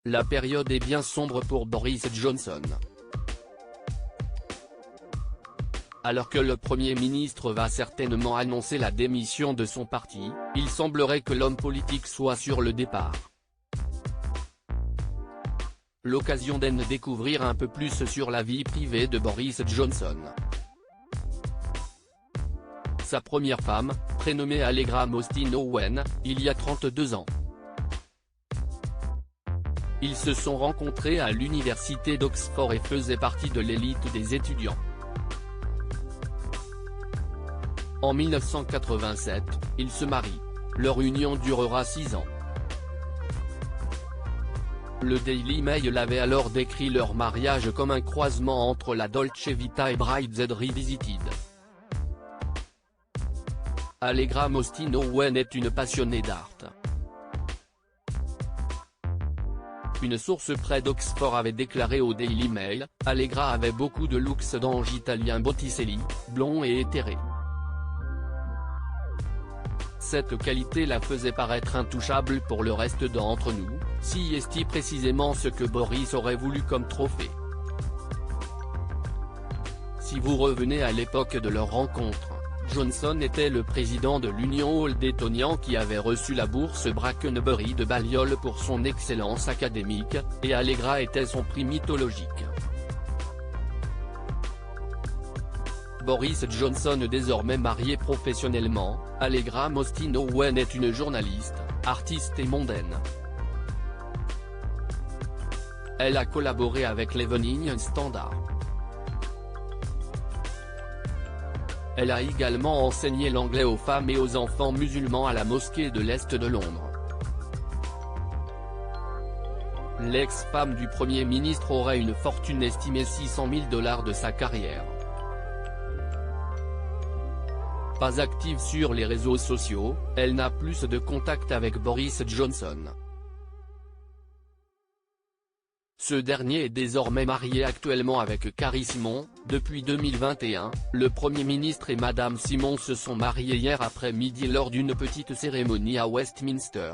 La période est bien sombre pour Boris Johnson. Alors que le Premier ministre va certainement annoncer la démission de son parti, il semblerait que l'homme politique soit sur le départ. L'occasion d'en découvrir un peu plus sur la vie privée de Boris Johnson. Sa première femme, prénommée Allegra Mostyn Owen, il y a 32 ans. Ils se sont rencontrés à l'université d'Oxford et faisaient partie de l'élite des étudiants. En 1987, ils se marient. Leur union durera 6 ans. Le Daily Mail avait alors décrit leur mariage comme un croisement entre la Dolce Vita et Brideshead Revisited. Allegra Mostyn Owen est une passionnée d'art. Une source près d'Oxford avait déclaré au Daily Mail, Allegra avait beaucoup de looks d'ange italien Botticelli, blond et éthéré. Cette qualité la faisait paraître intouchable pour le reste d'entre nous, si est précisément ce que Boris aurait voulu comme trophée. Si vous revenez à l'époque de leur rencontre, Johnson était le président de l'Union Haldetonian qui avait reçu la bourse Brackenbury de Balliol pour son excellence académique, et Allegra était son prix mythologique. Boris Johnson désormais marié professionnellement, Allegra Mostyn Owen est une journaliste, artiste et mondaine. Elle a collaboré avec l'Evening Standard. Elle a également enseigné l'anglais aux femmes et aux enfants musulmans à la mosquée de l'Est de Londres. L'ex-femme du Premier ministre aurait une fortune estimée $600 000 de sa carrière. Pas active sur les réseaux sociaux, elle n'a plus de contact avec Boris Johnson. Ce dernier est désormais marié actuellement avec Carrie Simon. Depuis 2021, le Premier ministre et Madame Simon se sont mariés hier après-midi lors d'une petite cérémonie à Westminster.